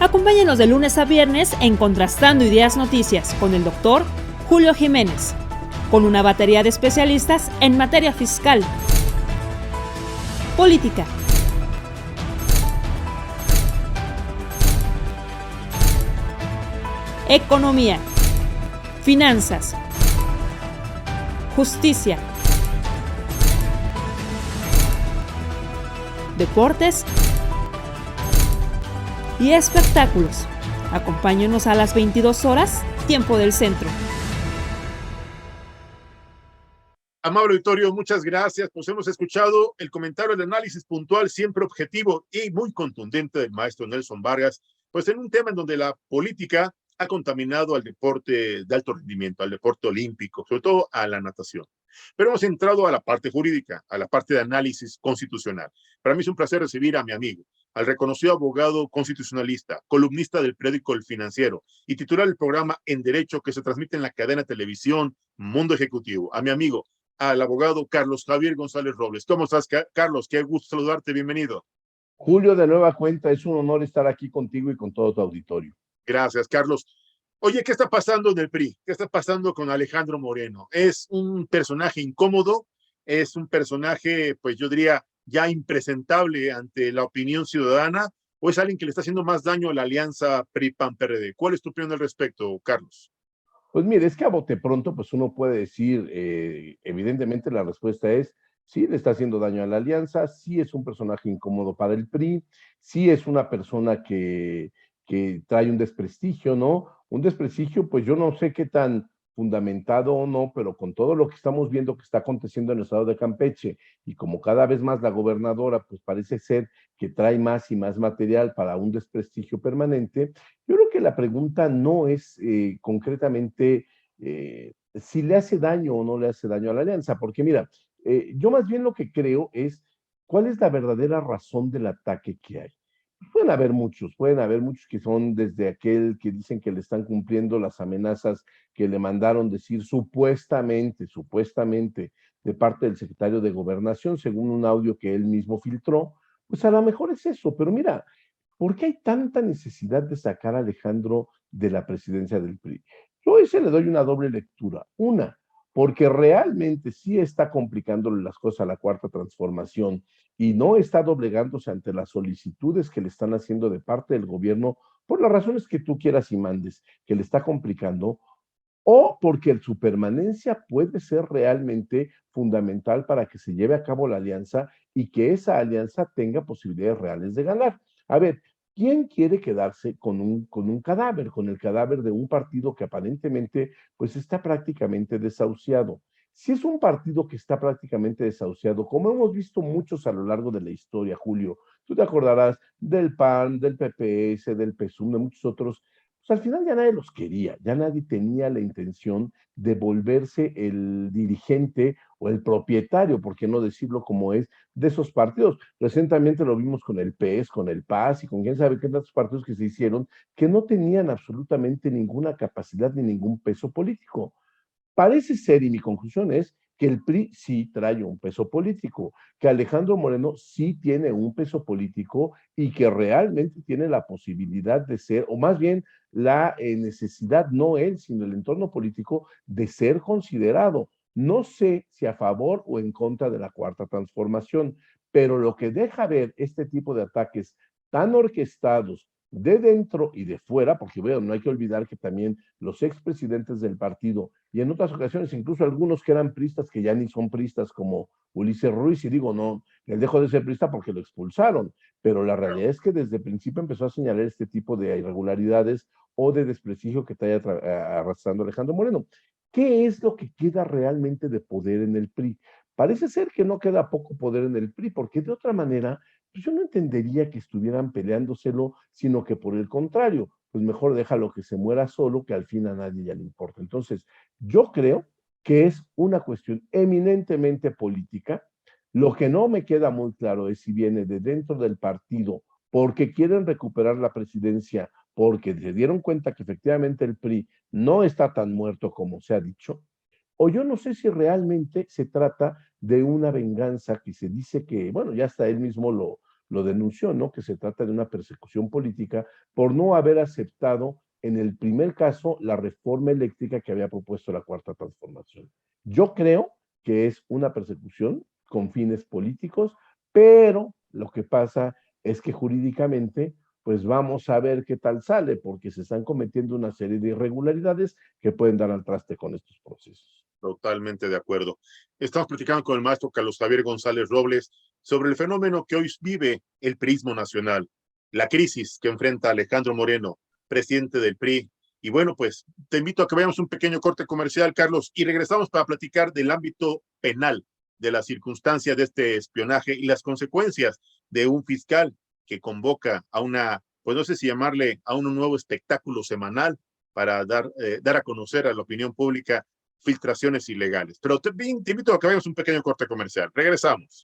Acompáñenos de lunes a viernes en Contrastando Ideas Noticias con el doctor Julio Jiménez, con una batería de especialistas en materia fiscal, política, economía, finanzas, justicia, deportes y espectáculos. Acompáñenos a las 22 horas, tiempo del centro. Amable auditorio, muchas gracias. Pues hemos escuchado el comentario de análisis puntual, siempre objetivo y muy contundente del maestro Nelson Vargas, pues en un tema en donde la política ha contaminado al deporte de alto rendimiento, al deporte olímpico, sobre todo a la natación. Pero hemos entrado a la parte jurídica, a la parte de análisis constitucional. Para mí es un placer recibir a mi amigo, al reconocido abogado constitucionalista, columnista del periódico El Financiero y titular del programa En Derecho que se transmite en la cadena de televisión Mundo Ejecutivo, a mi amigo, al abogado Carlos Javier González Robles. ¿Cómo estás, Carlos? Qué gusto saludarte, bienvenido. Julio, de nueva cuenta, es un honor estar aquí contigo y con todo tu auditorio. Gracias, Carlos. Oye, ¿qué está pasando en el PRI? ¿Qué está pasando con Alejandro Moreno? ¿Es un personaje incómodo? ¿Es un personaje, pues yo diría, ya impresentable ante la opinión ciudadana? ¿O es alguien que le está haciendo más daño a la alianza PRI-PAN-PRD? ¿Cuál es tu opinión al respecto, Carlos? Pues mire, es que a bote pronto, pues uno puede decir, evidentemente la respuesta es, sí, le está haciendo daño a la alianza, sí es un personaje incómodo para el PRI, sí es una persona que trae un desprestigio, ¿no? Un desprestigio, pues yo no sé qué tan fundamentado o no, pero con todo lo que estamos viendo que está aconteciendo en el estado de Campeche y como cada vez más la gobernadora, pues parece ser que trae más y más material para un desprestigio permanente. Yo creo que la pregunta no es concretamente si le hace daño o no le hace daño a la alianza, porque mira, yo más bien lo que creo es cuál es la verdadera razón del ataque que hay. Pueden haber muchos que son desde aquel que dicen que le están cumpliendo las amenazas que le mandaron decir supuestamente de parte del secretario de Gobernación, según un audio que él mismo filtró, pues a lo mejor es eso, pero mira, ¿por qué hay tanta necesidad de sacar a Alejandro de la presidencia del PRI? Yo a ese le doy una doble lectura. Una, porque realmente sí está complicándole las cosas a la cuarta transformación y no está doblegándose ante las solicitudes que le están haciendo de parte del gobierno por las razones que tú quieras y mandes, que le está complicando, o porque su permanencia puede ser realmente fundamental para que se lleve a cabo la alianza y que esa alianza tenga posibilidades reales de ganar. A ver, ¿quién quiere quedarse con un cadáver, con el cadáver de un partido que aparentemente pues está prácticamente desahuciado? Si es un partido que está prácticamente desahuciado, como hemos visto muchos a lo largo de la historia, Julio, tú te acordarás del PAN, del PPS, del PSUM, de muchos otros, pues al final ya nadie los quería, ya nadie tenía la intención de volverse el dirigente o el propietario, por qué no decirlo como es, de esos partidos. Recientemente lo vimos con el PES, con el PAS y con quién sabe qué tantos partidos que se hicieron que no tenían absolutamente ninguna capacidad ni ningún peso político. Parece ser, y mi conclusión es, que el PRI sí trae un peso político, que Alejandro Moreno sí tiene un peso político y que realmente tiene la posibilidad de ser, o más bien la necesidad, no él, sino el entorno político, de ser considerado. No sé si a favor o en contra de la cuarta transformación, pero lo que deja ver este tipo de ataques tan orquestados de dentro y de fuera, porque bueno, no hay que olvidar que también los expresidentes del partido y en otras ocasiones incluso algunos que eran pristas que ya ni son pristas como Ulises Ruiz, y digo, no, él dejó de ser prista porque lo expulsaron, pero la realidad es que desde el principio empezó a señalar este tipo de irregularidades o de desprestigio que está arrastrando Alejandro Moreno. ¿Qué es lo que queda realmente de poder en el PRI? Parece ser que no queda poco poder en el PRI, porque de otra manera pues yo no entendería que estuvieran peleándoselo, sino que por el contrario, pues mejor déjalo que se muera solo, que al fin a nadie ya le importa. Entonces, yo creo que es una cuestión eminentemente política. Lo que no me queda muy claro es si viene de dentro del partido porque quieren recuperar la presidencia, porque se dieron cuenta que efectivamente el PRI no está tan muerto como se ha dicho, o yo no sé si realmente se trata de una venganza que se dice que, bueno, ya hasta él mismo lo denunció, ¿no? Que se trata de una persecución política por no haber aceptado en el primer caso la reforma eléctrica que había propuesto la Cuarta Transformación. Yo creo que es una persecución con fines políticos, pero lo que pasa es que jurídicamente, pues vamos a ver qué tal sale, porque se están cometiendo una serie de irregularidades que pueden dar al traste con estos procesos. Totalmente de acuerdo. Estamos platicando con el maestro Carlos Javier González Robles sobre el fenómeno que hoy vive el priismo nacional, la crisis que enfrenta Alejandro Moreno, presidente del PRI. Y bueno, pues te invito a que veamos un pequeño corte comercial, Carlos, y regresamos para platicar del ámbito penal, de la circunstancia de este espionaje y las consecuencias de un fiscal que convoca a una, pues no sé si llamarle a un nuevo espectáculo semanal para dar a conocer a la opinión pública filtraciones ilegales. Pero te invito a que veamos un pequeño corte comercial. Regresamos.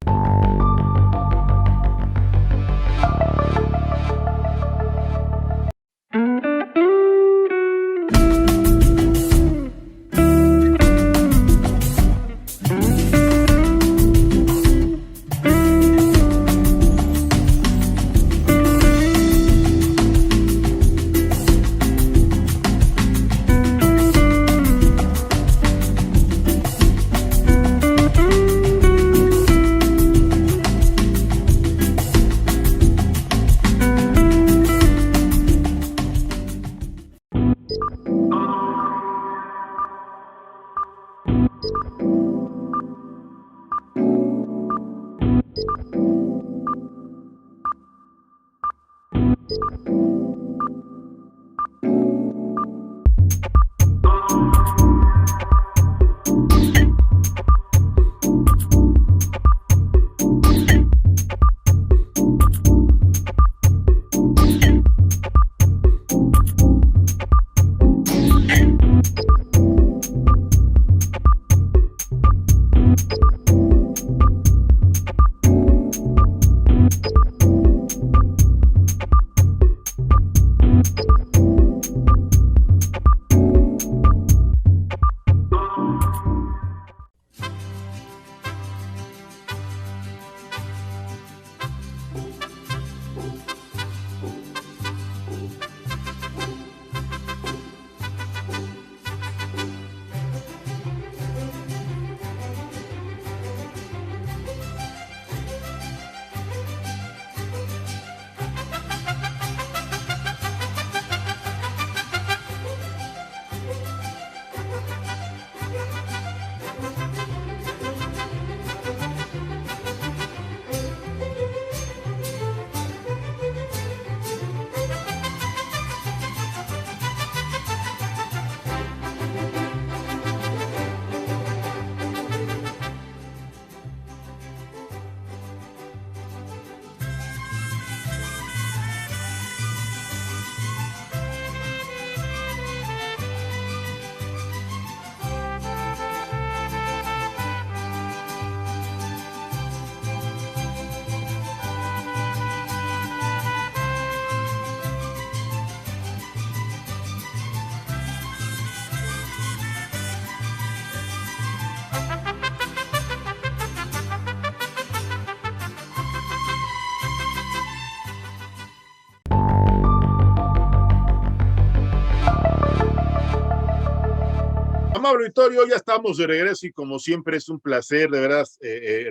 Amable auditorio, ya estamos de regreso y como siempre es un placer de verdad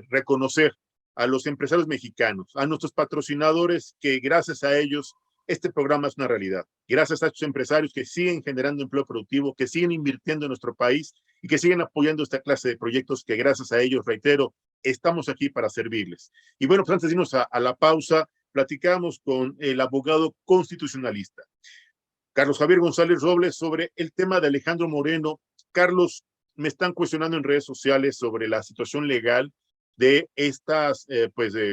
reconocer a los empresarios mexicanos, a nuestros patrocinadores que gracias a ellos este programa es una realidad. Gracias a estos empresarios que siguen generando empleo productivo, que siguen invirtiendo en nuestro país y que siguen apoyando esta clase de proyectos que gracias a ellos, reitero, estamos aquí para servirles. Y bueno, pues antes de irnos a la pausa, platicamos con el abogado constitucionalista, Carlos Javier González Robles, sobre el tema de Alejandro Moreno. Carlos, me están cuestionando en redes sociales sobre la situación legal de estas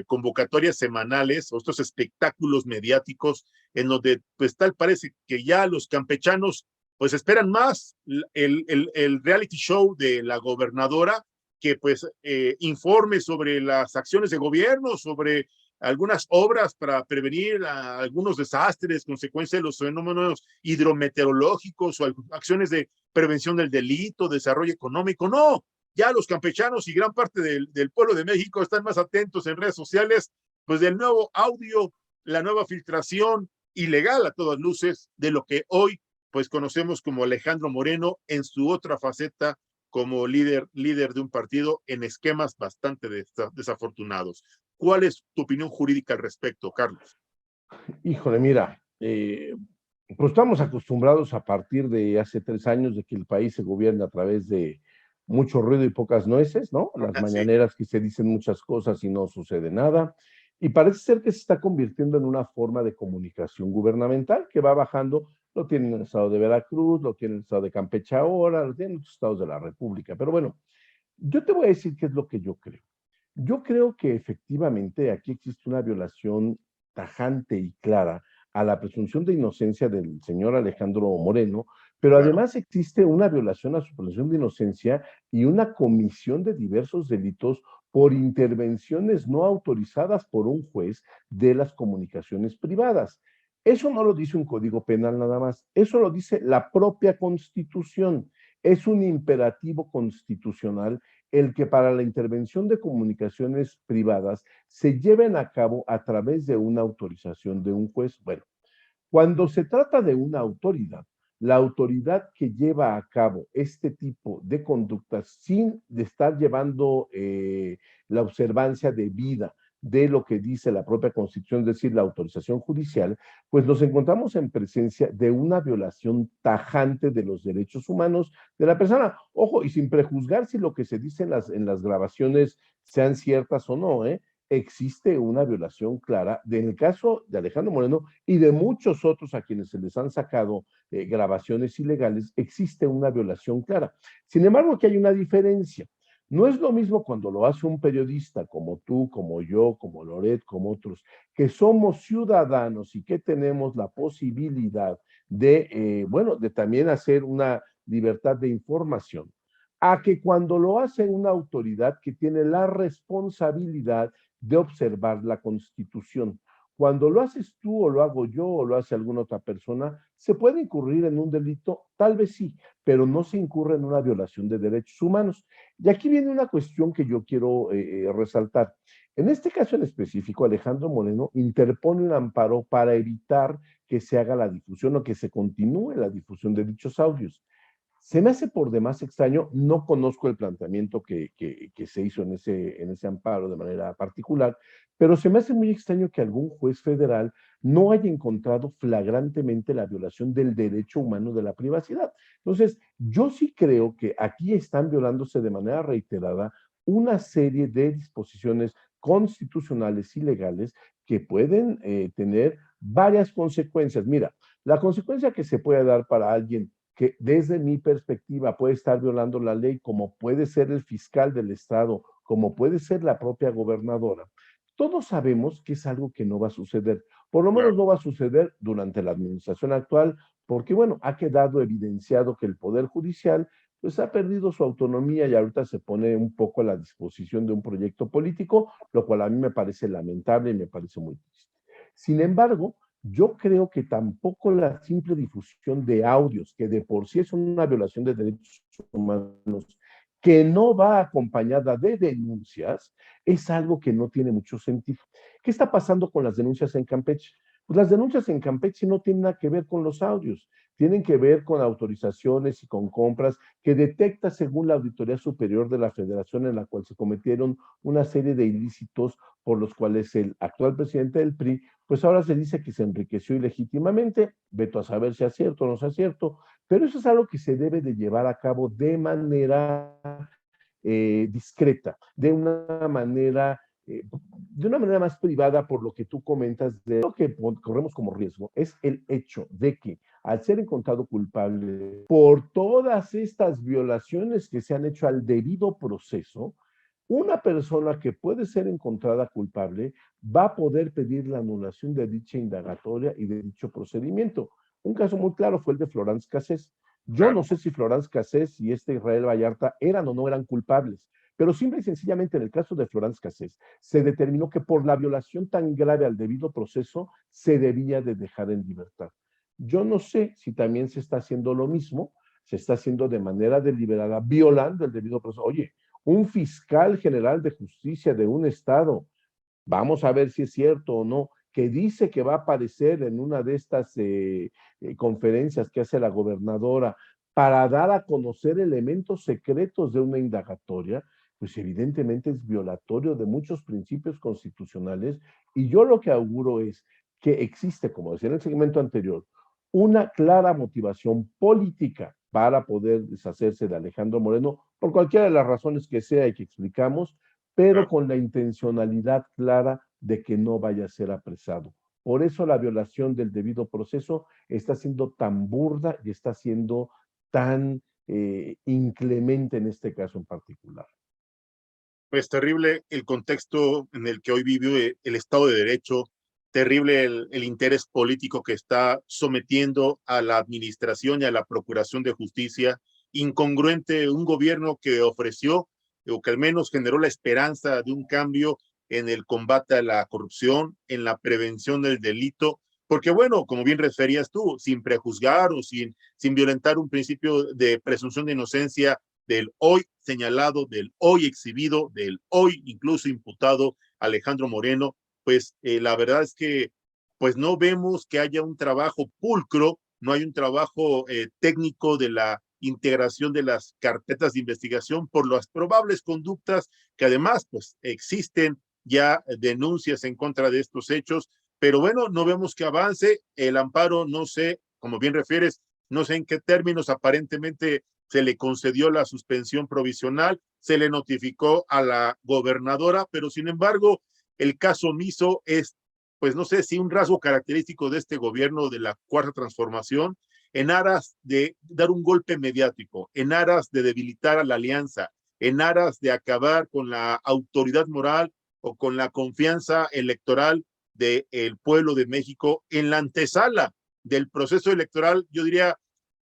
convocatorias semanales o estos espectáculos mediáticos en donde pues tal parece que ya los campechanos pues esperan más el reality show de la gobernadora que pues informe sobre las acciones de gobierno, sobre algunas obras para prevenir algunos desastres, consecuencia de los fenómenos hidrometeorológicos o acciones de prevención del delito, desarrollo económico. No, ya los campechanos y gran parte del pueblo de México están más atentos en redes sociales pues del nuevo audio, la nueva filtración ilegal a todas luces de lo que hoy pues conocemos como Alejandro Moreno en su otra faceta como líder de un partido en esquemas bastante desafortunados. ¿Cuál es tu opinión jurídica al respecto, Carlos? Híjole, mira, pues estamos acostumbrados a partir de hace 3 años de que el país se gobierna a través de mucho ruido y pocas nueces, ¿no? Las Sí, mañaneras que se dicen muchas cosas y no sucede nada. Y parece ser que se está convirtiendo en una forma de comunicación gubernamental que va bajando. Lo tiene en el estado de Veracruz, lo tiene en el estado de Campeche ahora, lo tiene en otros estados de la República. Pero bueno, yo te voy a decir qué es lo que yo creo. Yo creo que efectivamente aquí existe una violación tajante y clara a la presunción de inocencia del señor Alejandro Moreno, pero claro, además existe una violación a su presunción de inocencia y una comisión de diversos delitos por intervenciones no autorizadas por un juez de las comunicaciones privadas. Eso no lo dice un código penal nada más, eso lo dice la propia Constitución. Es un imperativo constitucional el que para la intervención de comunicaciones privadas se lleven a cabo a través de una autorización de un juez. Bueno, cuando se trata de una autoridad, la autoridad que lleva a cabo este tipo de conductas sin de estar llevando la observancia debida de lo que dice la propia Constitución, es decir, la autorización judicial, pues nos encontramos en presencia de una violación tajante de los derechos humanos de la persona. Ojo, y sin prejuzgar si lo que se dice en las grabaciones sean ciertas o no, existe una violación clara en el caso de Alejandro Moreno y de muchos otros a quienes se les han sacado grabaciones ilegales, existe una violación clara. Sin embargo, aquí hay una diferencia. No es lo mismo cuando lo hace un periodista como tú, como yo, como Loret, como otros, que somos ciudadanos y que tenemos la posibilidad de, bueno, de también hacer una libertad de información, a que cuando lo hace una autoridad que tiene la responsabilidad de observar la Constitución. Cuando lo haces tú o lo hago yo o lo hace alguna otra persona, ¿se puede incurrir en un delito? Tal vez sí, pero no se incurre en una violación de derechos humanos. Y aquí viene una cuestión que yo quiero resaltar. En este caso en específico, Alejandro Moreno interpone un amparo para evitar que se haga la difusión o que se continúe la difusión de dichos audios. Se me hace por demás extraño, no conozco el planteamiento que se hizo en ese amparo de manera particular, pero se me hace muy extraño que algún juez federal no haya encontrado flagrantemente la violación del derecho humano de la privacidad. Entonces, yo sí creo que aquí están violándose de manera reiterada una serie de disposiciones constitucionales y legales que pueden tener varias consecuencias. Mira, la consecuencia que se puede dar para alguien que desde mi perspectiva puede estar violando la ley, como puede ser el fiscal del Estado, como puede ser la propia gobernadora. Todos sabemos que es algo que no va a suceder. Por lo menos claro. no va a suceder durante la administración actual, porque bueno, ha quedado evidenciado que el Poder Judicial pues ha perdido su autonomía y ahorita se pone un poco a la disposición de un proyecto político, lo cual a mí me parece lamentable y me parece muy triste. Sin embargo, yo creo que tampoco la simple difusión de audios, que de por sí es una violación de derechos humanos, que no va acompañada de denuncias, es algo que no tiene mucho sentido. ¿Qué está pasando con las denuncias en Campeche? Pues las denuncias en Campeche no tienen nada que ver con los audios, tienen que ver con autorizaciones y con compras que detecta según la Auditoría Superior de la Federación en la cual se cometieron una serie de ilícitos por los cuales el actual presidente del PRI pues ahora se dice que se enriqueció ilegítimamente, veto a saber si es cierto o no es cierto, pero eso es algo que se debe de llevar a cabo de manera discreta, de una manera más privada por lo que tú comentas. De lo que corremos como riesgo es el hecho de que al ser encontrado culpable por todas estas violaciones que se han hecho al debido proceso, una persona que puede ser encontrada culpable va a poder pedir la anulación de dicha indagatoria y de dicho procedimiento. Un caso muy claro fue el de Florence Cassés. Yo Claro. no sé si Florence Cassés y Israel Vallarta eran o no eran culpables, pero simple y sencillamente en el caso de Florence Cassés se determinó que por la violación tan grave al debido proceso se debía de dejar en libertad. Yo no sé si también se está haciendo lo mismo, se está haciendo de manera deliberada, violando el debido proceso. Oye, un fiscal general de justicia de un estado Vamos a ver si es cierto o no, que dice que va a aparecer en una de estas conferencias que hace la gobernadora para dar a conocer elementos secretos de una indagatoria, pues evidentemente es violatorio de muchos principios constitucionales, y yo lo que auguro es que existe, como decía en el segmento anterior, una clara motivación política para poder deshacerse de Alejandro Moreno, por cualquiera de las razones que sea y que explicamos, pero Claro. con la intencionalidad clara de que no vaya a ser apresado. Por eso la violación del debido proceso está siendo tan burda y está siendo tan inclemente en este caso en particular. Pues terrible el contexto en el que hoy vive el Estado de Derecho, terrible el interés político que está sometiendo a la administración y a la Procuración de Justicia, incongruente un gobierno que ofreció o que al menos generó la esperanza de un cambio en el combate a la corrupción, en la prevención del delito, porque bueno, como bien referías tú, sin prejuzgar o sin violentar un principio de presunción de inocencia del hoy señalado, del hoy exhibido, del hoy incluso imputado Alejandro Moreno, pues la verdad es que pues no vemos que haya un trabajo pulcro, no hay un trabajo técnico de la integración de las carpetas de investigación por las probables conductas que además pues existen ya denuncias en contra de estos hechos, pero bueno, no vemos que avance el amparo, no sé, como bien refieres, no sé en qué términos aparentemente se le concedió la suspensión provisional, se le notificó a la gobernadora, pero sin embargo, el caso omiso es, pues no sé si un rasgo característico de este gobierno de la Cuarta Transformación, en aras de dar un golpe mediático, en aras de debilitar a la alianza, en aras de acabar con la autoridad moral o con la confianza electoral del pueblo de México en la antesala del proceso electoral, yo diría,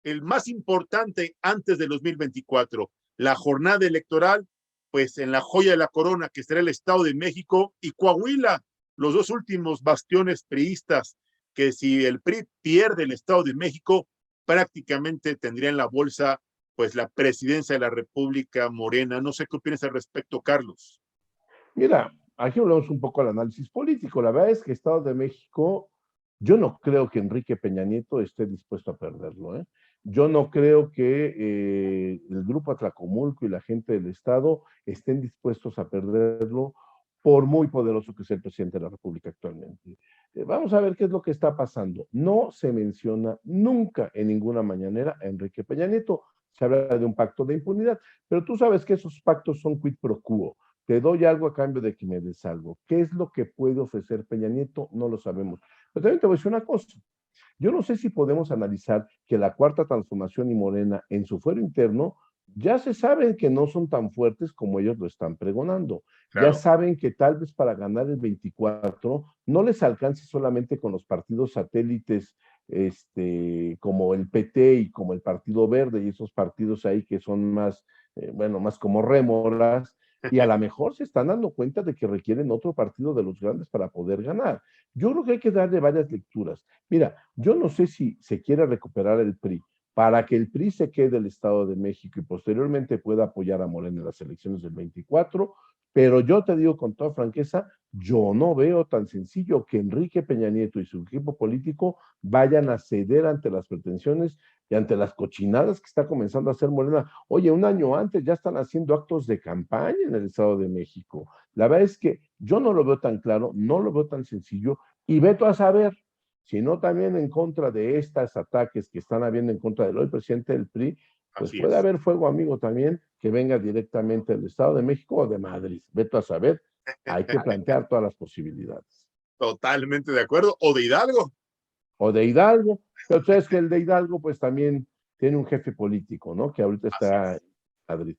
el más importante antes del 2024, la jornada electoral, pues en la joya de la corona, que será el Estado de México y Coahuila, los dos últimos bastiones priistas, que si el PRI pierde el Estado de México, prácticamente tendría en la bolsa pues la presidencia de la República Morena. No sé qué opinas al respecto, Carlos. Mira, aquí volvemos un poco al análisis político. La verdad es que Estado de México, yo no creo que Enrique Peña Nieto esté dispuesto a perderlo, ¿eh? Yo no creo que el Grupo Atlacomulco y la gente del Estado estén dispuestos a perderlo por muy poderoso que sea el presidente de la República actualmente. Vamos a ver qué es lo que está pasando. No se menciona nunca en ninguna mañanera a Enrique Peña Nieto. Se habla de un pacto de impunidad, pero tú sabes que esos pactos son quid pro quo. Te doy algo a cambio de que me des algo. ¿Qué es lo que puede ofrecer Peña Nieto? No lo sabemos. Pero también te voy a decir una cosa. Yo no sé si podemos analizar que la Cuarta Transformación y Morena en su fuero interno ya se saben que no son tan fuertes como ellos lo están pregonando. Ya Claro. saben que tal vez para ganar el 24 no les alcance solamente con los partidos satélites como el PT y como el Partido Verde y esos partidos ahí que son más, bueno, más como rémoras, y a lo mejor se están dando cuenta de que requieren otro partido de los grandes para poder ganar. Yo creo que hay que darle varias lecturas. Mira, yo no sé si se quiere recuperar el PRI para que el PRI se quede el Estado de México y posteriormente pueda apoyar a Morena en las elecciones del 24, pero yo te digo con toda franqueza, yo no veo tan sencillo que Enrique Peña Nieto y su equipo político vayan a ceder ante las pretensiones y ante las cochinadas que está comenzando a hacer Morena. Oye, un año antes ya están haciendo actos de campaña en el Estado de México. La verdad es que yo no lo veo tan claro, no lo veo tan sencillo, y veto a saber, sino también en contra de estos ataques que están habiendo en contra del hoy presidente del PRI, pues Así puede es. haber fuego amigo también que venga directamente del Estado de México o de Madrid. Veto a saber, hay que plantear todas las posibilidades. Totalmente de acuerdo. O de Hidalgo. O de Hidalgo, pero tú sabes que el de Hidalgo pues también tiene un jefe político, ¿no? Que ahorita Así está en es. Madrid.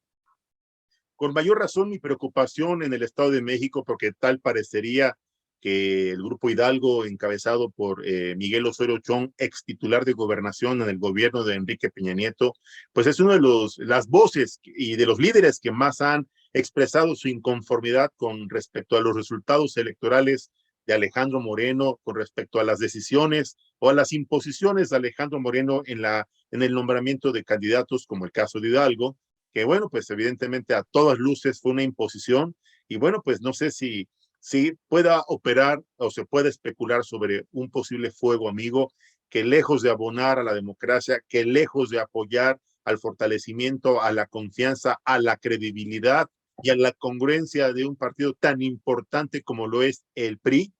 Con mayor razón mi preocupación en el Estado de México, porque tal parecería que el Grupo Hidalgo, encabezado por Miguel Osorio Chong, ex titular de gobernación en el gobierno de Enrique Peña Nieto, pues es uno de las voces y de los líderes que más han expresado su inconformidad con respecto a los resultados electorales de Alejandro Moreno, con respecto a las decisiones o a las imposiciones de Alejandro Moreno en el nombramiento de candidatos, como el caso de Hidalgo, que bueno, pues evidentemente a todas luces fue una imposición, y bueno, pues no sé si sí pueda operar o se pueda especular sobre un posible fuego amigo que lejos de abonar a la democracia, que lejos de apoyar al fortalecimiento, a la confianza, a la credibilidad y a la congruencia de un partido tan importante como lo es el PRI,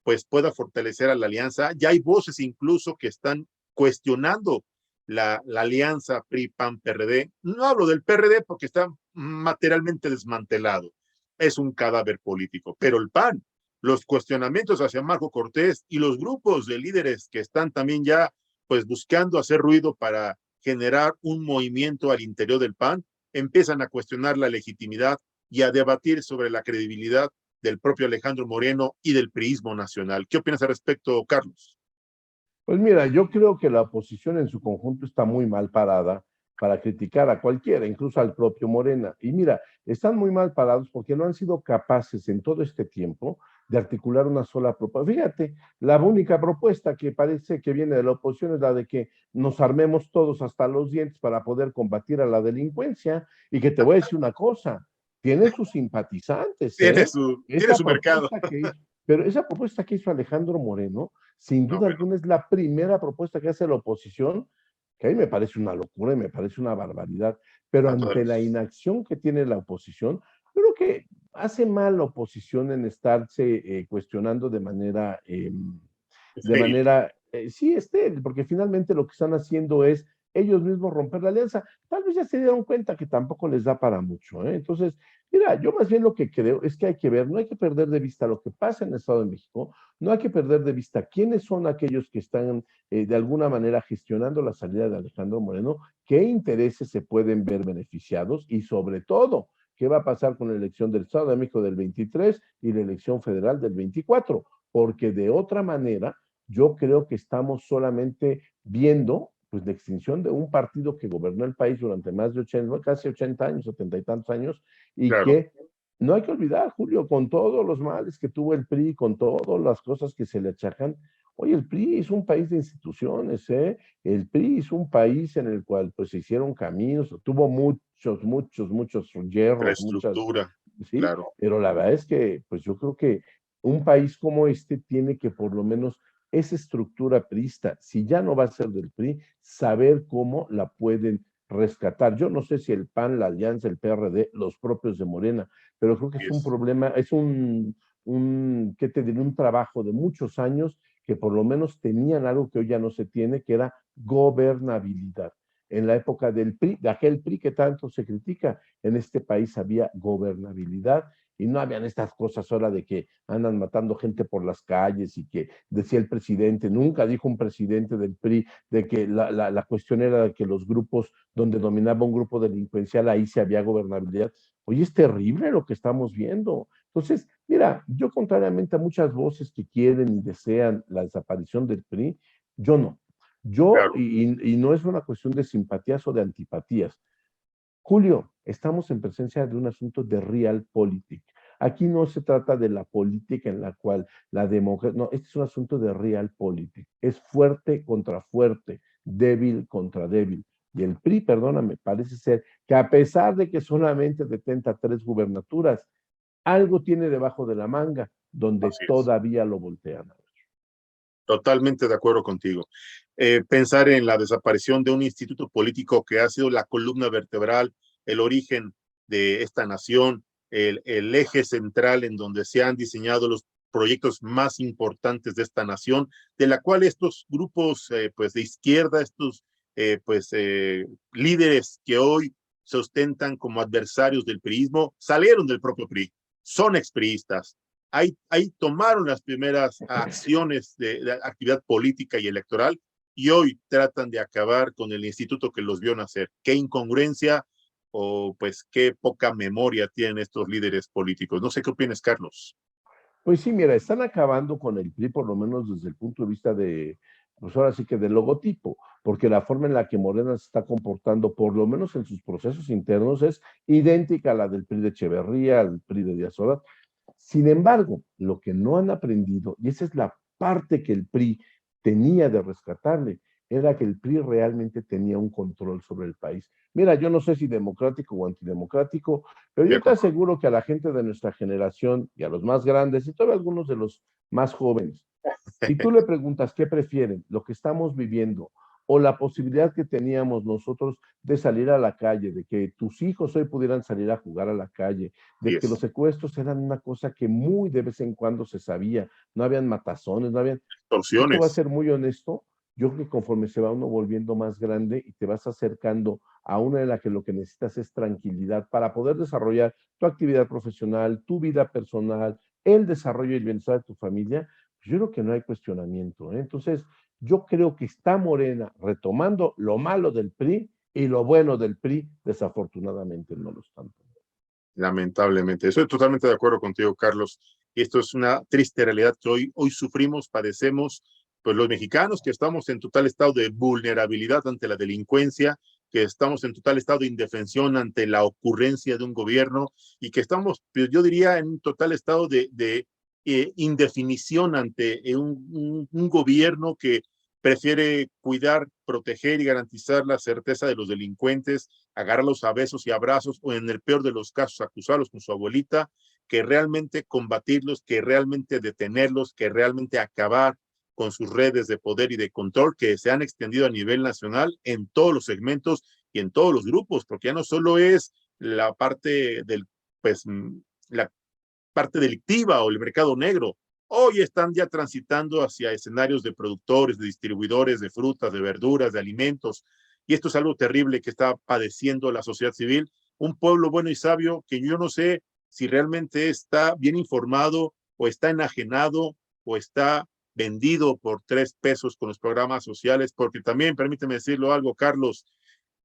pues pueda fortalecer a la alianza. Ya hay voces incluso que están cuestionando la alianza PRI-PAN-PRD. No hablo del PRD porque está materialmente desmantelado, es un cadáver político, pero el PAN, los cuestionamientos hacia Marco Cortés y los grupos de líderes que están también ya pues buscando hacer ruido para generar un movimiento al interior del PAN, empiezan a cuestionar la legitimidad y a debatir sobre la credibilidad del propio Alejandro Moreno y del priismo nacional. ¿Qué opinas al respecto, Carlos? Pues mira, yo creo que la oposición en su conjunto está muy mal parada para criticar a cualquiera, incluso al propio Morena. Y mira, están muy mal parados porque no han sido capaces en todo este tiempo de articular una sola propuesta. Fíjate, la única propuesta que parece que viene de la oposición es la de que nos armemos todos hasta los dientes para poder combatir a la delincuencia. Y que te voy a decir una cosa, tienen sus simpatizantes, ¿eh? Tiene Esa su mercado. propuesta que hizo, pero esa propuesta que hizo Alejandro Moreno, sin No, duda bueno, alguna es la primera propuesta que hace la oposición, que a mí me parece una locura y me parece una barbaridad, pero a toda ante la luz. inacción que tiene la oposición, creo que hace mal la oposición en estarse cuestionando de Estéril. manera, sí, estéril, porque finalmente lo que están haciendo es ellos mismos romper la alianza. Tal vez ya se dieron cuenta que tampoco les da para mucho, ¿eh? Entonces, mira, yo más bien lo que creo es que hay que ver, no hay que perder de vista lo que pasa en el Estado de México, no hay que perder de vista quiénes son aquellos que están de alguna manera gestionando la salida de Alejandro Moreno, qué intereses se pueden ver beneficiados y sobre todo, qué va a pasar con la elección del Estado de México del 23 y la elección federal del 24, porque de otra manera yo creo que estamos solamente viendo pues la extinción de un partido que gobernó el país durante más de 80, casi 80 años, 70 y tantos años, y Claro, que no hay que olvidar, Julio, con todos los males que tuvo el PRI, con todas las cosas que se le achacan, oye, el PRI es un país de instituciones, ¿eh? El PRI es un país en el cual pues se hicieron caminos, tuvo muchos hierros, muchas, infraestructura, ¿sí? claro. Pero la verdad es que pues yo creo que un país como este tiene que por lo menos esa estructura priista, si ya no va a ser del PRI, saber cómo la pueden rescatar. Yo no sé si el PAN, la Alianza, el PRD, los propios de Morena, pero creo que es un Es. problema, es ¿qué te diré? Un trabajo de muchos años que por lo menos tenían algo que hoy ya no se tiene, que era gobernabilidad. En la época del PRI, de aquel PRI que tanto se critica, en este país había gobernabilidad y no habían estas cosas ahora de que andan matando gente por las calles y que decía el presidente, nunca dijo un presidente del PRI de que la cuestión era de que los grupos donde dominaba un grupo delincuencial, ahí se había gobernabilidad. Oye, es terrible lo que estamos viendo. Entonces, mira, yo contrariamente a muchas voces que quieren y desean la desaparición del PRI, yo no. Yo, Claro. y no es una cuestión de simpatías o de antipatías. Julio, estamos en presencia de un asunto de realpolitik. Aquí no se trata de la política en la cual la democracia, no, este es un asunto de realpolitik. Es fuerte contra fuerte, débil contra débil. Y el PRI, perdóname, parece ser que a pesar de que solamente detenta 3 gubernaturas, algo tiene debajo de la manga donde Así es. todavía lo voltean. Totalmente de acuerdo contigo. Pensar en la desaparición de un instituto político que ha sido la columna vertebral, el origen de esta nación, el eje central en donde se han diseñado los proyectos más importantes de esta nación, de la cual estos grupos pues de izquierda, estos líderes que hoy se ostentan como adversarios del priismo, salieron del propio PRI, son expriistas, ahí tomaron las primeras acciones de actividad política y electoral y hoy tratan de acabar con el instituto que los vio nacer. Qué incongruencia o pues qué poca memoria tienen estos líderes políticos. No sé qué opinas, Carlos. Pues sí, mira, están acabando con el PRI, por lo menos desde el punto de vista de, pues ahora sí que del logotipo, porque la forma en la que Morena se está comportando, por lo menos en sus procesos internos, es idéntica a la del PRI de Echeverría, al PRI de Díaz Ordaz. Sin embargo, lo que no han aprendido, y esa es la parte que el PRI tenía de rescatarle, era que el PRI realmente tenía un control sobre el país. Mira, yo no sé si democrático o antidemocrático, pero yo te aseguro que a la gente de nuestra generación y a los más grandes y todavía algunos de los más jóvenes, si tú le preguntas qué prefieren, lo que estamos viviendo o la posibilidad que teníamos nosotros de salir a la calle, de que tus hijos hoy pudieran salir a jugar a la calle, de que los secuestros eran una cosa que muy de vez en cuando se sabía, no habían matazones, no habían... Yo te voy a Torsiones. ser muy honesto, yo creo que conforme se va uno volviendo más grande y te vas acercando a una en la que lo que necesitas es tranquilidad para poder desarrollar tu actividad profesional, tu vida personal, el desarrollo y el bienestar de tu familia, pues yo creo que no hay cuestionamiento, ¿eh? Entonces, yo creo que está Morena retomando lo malo del PRI y lo bueno del PRI, desafortunadamente no lo están. Lamentablemente. Estoy totalmente de acuerdo contigo, Carlos. Y esto es una triste realidad que hoy sufrimos, padecemos, pues los mexicanos que estamos en total estado de vulnerabilidad ante la delincuencia, que estamos en total estado de indefensión ante la ocurrencia de un gobierno y que estamos, pues yo diría, en un total estado de indefinición ante un gobierno que prefiere cuidar, proteger y garantizar la certeza de los delincuentes, agarrarlos a besos y abrazos, o en el peor de los casos, acusarlos con su abuelita, que realmente combatirlos, que realmente detenerlos, que realmente acabar con sus redes de poder y de control que se han extendido a nivel nacional en todos los segmentos y en todos los grupos, porque ya no solo es la parte pues, la parte delictiva o el mercado negro. Hoy están ya transitando hacia escenarios de productores, de distribuidores de frutas, de verduras, de alimentos. Y esto es algo terrible que está padeciendo la sociedad civil. Un pueblo bueno y sabio que yo no sé si realmente está bien informado o está enajenado o está vendido por 3 pesos con los programas sociales, porque también, permíteme decirlo algo, Carlos,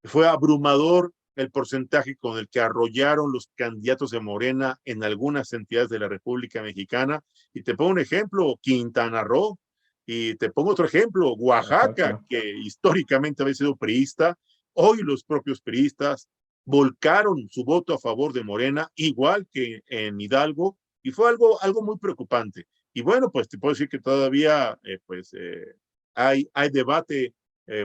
fue abrumador el porcentaje con el que arrollaron los candidatos de Morena en algunas entidades de la República Mexicana. Y te pongo un ejemplo, Quintana Roo, y te pongo otro ejemplo, Oaxaca, que históricamente había sido priista. Hoy los propios priistas volcaron su voto a favor de Morena, igual que en Hidalgo, y fue algo muy preocupante. Y bueno, pues te puedo decir que todavía hay debate,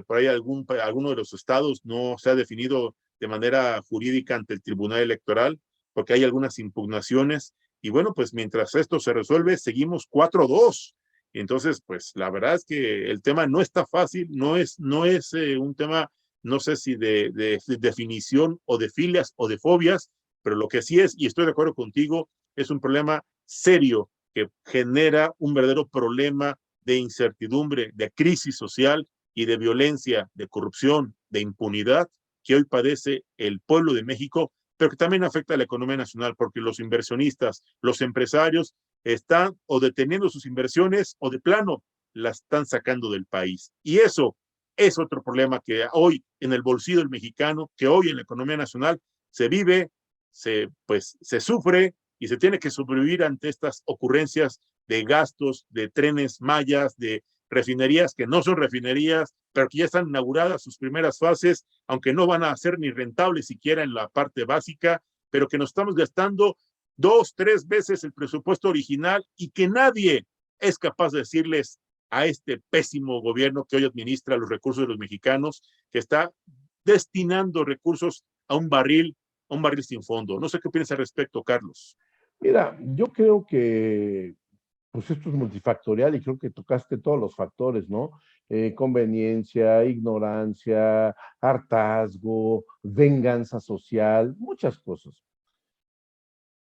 por ahí alguno de los estados no se ha definido de manera jurídica ante el Tribunal Electoral, porque hay algunas impugnaciones. Y bueno, pues mientras esto se resuelve, seguimos 4-2. Entonces, pues la verdad es que el tema no está fácil, no es un tema, no sé si de definición o de filias o de fobias, pero lo que sí es, y estoy de acuerdo contigo, es un problema serio que genera un verdadero problema de incertidumbre, de crisis social y de violencia, de corrupción, de impunidad que hoy padece el pueblo de México, pero que también afecta a la economía nacional, porque los inversionistas, los empresarios están o deteniendo sus inversiones o de plano las están sacando del país. Y eso es otro problema que hoy en el bolsillo del mexicano, que hoy en la economía nacional se vive, se sufre y se tiene que sobrevivir ante estas ocurrencias de gastos, de trenes mayas, de refinerías que no son refinerías, pero que ya están inauguradas sus primeras fases, aunque no van a ser ni rentables siquiera en la parte básica, pero que nos estamos gastando 2, 3 veces el presupuesto original y que nadie es capaz de decirles a este pésimo gobierno que hoy administra los recursos de los mexicanos, que está destinando recursos a un barril sin fondo. No sé qué piensas al respecto, Carlos. Mira, yo creo que pues esto es multifactorial y creo que tocaste todos los factores, ¿no? Conveniencia, ignorancia, hartazgo, venganza social, muchas cosas.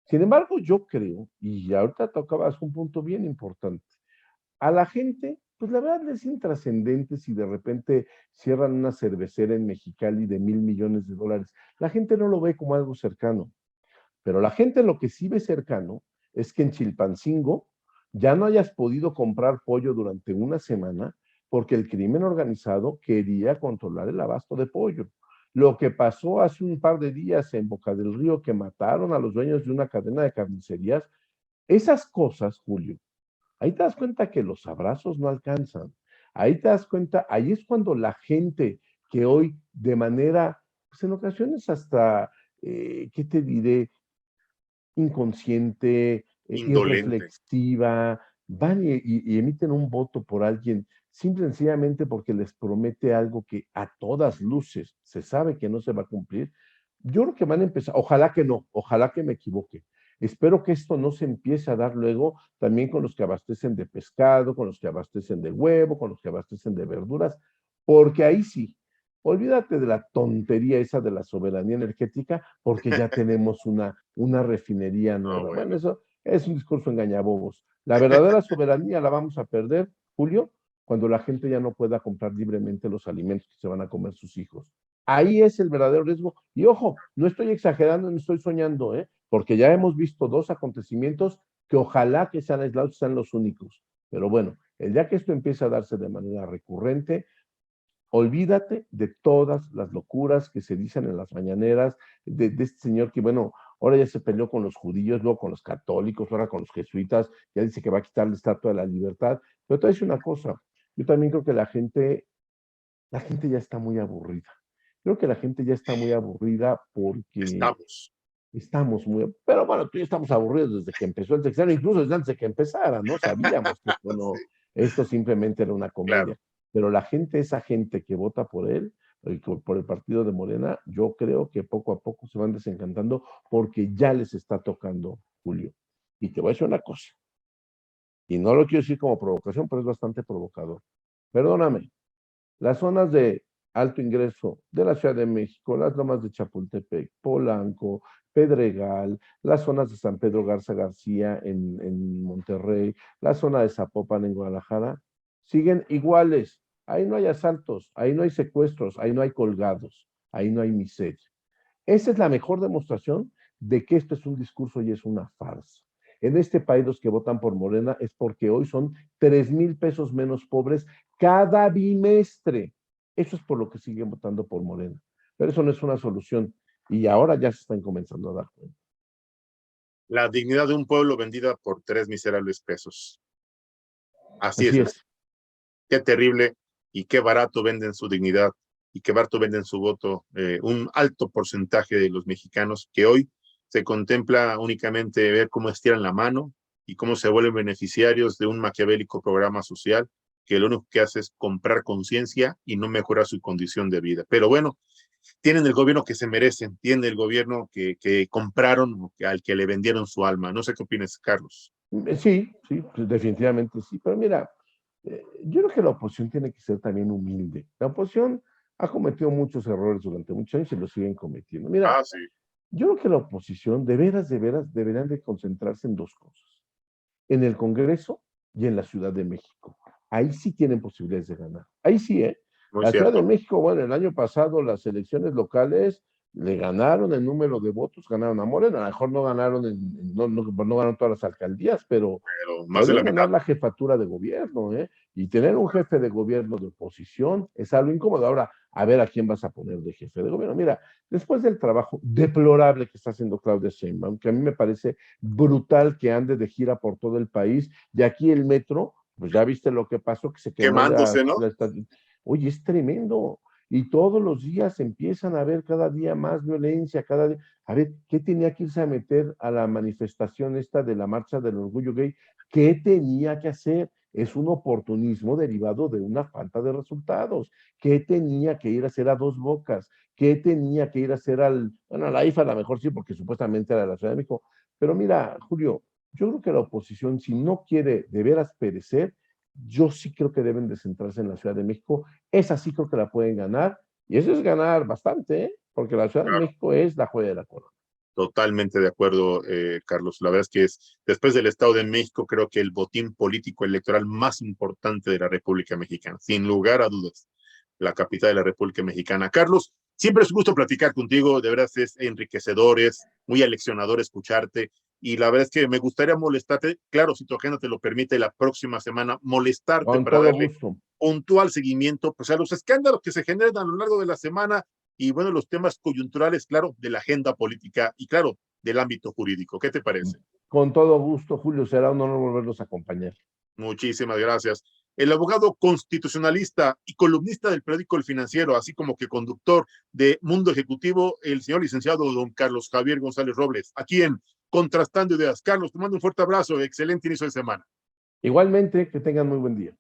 Sin embargo, yo creo, y ahorita tocabas un punto bien importante, a la gente, pues la verdad es intrascendente si de repente cierran una cervecera en Mexicali de $1,000,000,000. La gente no lo ve como algo cercano, pero la gente lo que sí ve cercano es que en Chilpancingo ya no hayas podido comprar pollo durante una semana porque el crimen organizado quería controlar el abasto de pollo. Lo que pasó hace un par de días en Boca del Río, que mataron a los dueños de una cadena de carnicerías, esas cosas, Julio, ahí te das cuenta que los abrazos no alcanzan. Ahí te das cuenta, ahí es cuando la gente que hoy de manera, pues en ocasiones hasta, ¿qué te diré? Inconsciente, Indolente. irreflexiva, van y emiten un voto por alguien simple y sencillamente porque les promete algo que a todas luces se sabe que no se va a cumplir. Yo creo que van a empezar, ojalá que no, ojalá que me equivoque. Espero que esto no se empiece a dar luego también con los que abastecen de pescado, con los que abastecen de huevo, con los que abastecen de verduras, porque ahí sí, olvídate de la tontería esa de la soberanía energética, porque ya tenemos una refinería No, nueva. Bueno, bueno. eso es un discurso engañabobos. La verdadera soberanía la vamos a perder, Julio, cuando la gente ya no pueda comprar libremente los alimentos que se van a comer sus hijos. Ahí es el verdadero riesgo. Y ojo, no estoy exagerando ni estoy soñando, porque ya hemos visto dos acontecimientos que ojalá que sean aislados, sean los únicos. Pero bueno, el día que esto empiece a darse de manera recurrente, olvídate de todas las locuras que se dicen en las mañaneras, de este señor que, bueno, ahora ya se peleó con los judíos, luego con los católicos, ahora con los jesuitas, ya dice que va a quitar la Estatua de la Libertad. Pero te voy a decir una cosa, yo también creo que la gente ya está muy aburrida. Creo que la gente ya está muy aburrida porque Estamos. estamos muy, pero bueno, tú y yo estamos aburridos desde que empezó el sexenio, incluso desde antes de que empezara, ¿no? Sabíamos que esto no, Sí, esto simplemente era una claro. comedia. Pero la gente, esa gente que vota por él, por el partido de Morena, yo creo que poco a poco se van desencantando porque ya les está tocando, Julio. Y te voy a decir una cosa, y no lo quiero decir como provocación, pero es bastante provocador. Perdóname, las zonas de alto ingreso de la Ciudad de México, las lomas de Chapultepec, Polanco, Pedregal, las zonas de San Pedro Garza García en Monterrey, la zona de Zapopan en Guadalajara, siguen iguales. Ahí no hay asaltos, ahí no hay secuestros, ahí no hay colgados, ahí no hay miseria. Esa es la mejor demostración de que esto es un discurso y es una farsa. En este país los que votan por Morena es porque hoy son 3,000 pesos menos pobres cada bimestre. Eso es por lo que siguen votando por Morena. Pero eso no es una solución. Y ahora ya se están comenzando a dar cuenta. La dignidad de un pueblo vendida por 3 miserables pesos. Así es Así esto. es. Qué terrible y qué barato venden su dignidad y qué barato venden su voto un alto porcentaje de los mexicanos que hoy se contempla únicamente ver cómo estiran la mano y cómo se vuelven beneficiarios de un maquiavélico programa social que lo único que hace es comprar conciencia y no mejorar su condición de vida. Pero bueno, tienen el gobierno que se merecen, tienen el gobierno que compraron, al que le vendieron su alma. No sé qué opinas, Carlos. Sí, sí, pues definitivamente sí. Pero mira, yo creo que la oposición tiene que ser también humilde. La oposición ha cometido muchos errores durante muchos años y lo siguen cometiendo. Mira, Ah, sí. yo creo que la oposición de veras, deberían de concentrarse en dos cosas, en el Congreso y en la Ciudad de México. Ahí sí tienen posibilidades de ganar. Ahí sí, ¿eh? Muy La Ciudad de cierto. México, bueno, el año pasado las elecciones locales le ganaron el número de votos, ganaron a Morena. A lo mejor no ganaron, no ganaron todas las alcaldías, pero Pero más de la podrían mitad. ganar la jefatura de gobierno, ¿eh? Y tener un jefe de gobierno de oposición es algo incómodo. Ahora, a ver a quién vas a poner de jefe de gobierno. Mira, después del trabajo deplorable que está haciendo Claudia Sheinbaum, que a mí me parece brutal que ande de gira por todo el país, y aquí el metro, pues ya viste lo que pasó, que se quemó Quemándose, ¿no? la estación. Oye, es tremendo. Y todos los días empiezan a ver cada día más violencia, cada día. A ver, ¿qué tenía que irse a meter a la manifestación esta de la marcha del orgullo gay? ¿Qué tenía que hacer? Es un oportunismo derivado de una falta de resultados. ¿Qué tenía que ir a hacer a Dos Bocas? ¿Qué tenía que ir a hacer bueno, a la IFA a lo mejor sí, porque supuestamente era de la Ciudad de México? Pero mira, Julio, yo creo que la oposición, si no quiere de veras perecer, yo sí creo que deben de centrarse en la Ciudad de México. Esa sí creo que la pueden ganar. Y eso es ganar bastante, ¿eh? Porque la Ciudad de Claro. México es la joya de la corona. Totalmente de acuerdo, Carlos. La verdad es que después del Estado de México, creo que el botín político electoral más importante de la República Mexicana, sin lugar a dudas, la capital de la República Mexicana. Carlos, siempre es un gusto platicar contigo, de verdad es enriquecedor, es muy aleccionador escucharte, y la verdad es que me gustaría molestarte, claro, si tu agenda te lo permite, la próxima semana, molestarte Con para todo darle gusto. puntual seguimiento pues, a los escándalos que se generan a lo largo de la semana y bueno, los temas coyunturales, claro, de la agenda política y claro, del ámbito jurídico. ¿Qué te parece? Con todo gusto, Julio. Será un honor volverlos a acompañar. Muchísimas gracias. El abogado constitucionalista y columnista del periódico El Financiero, así como que conductor de Mundo Ejecutivo, el señor licenciado don Carlos Javier González Robles, aquí en Contrastando Ideas. Carlos, te mando un fuerte abrazo, excelente inicio de semana. Igualmente, que tengan muy buen día.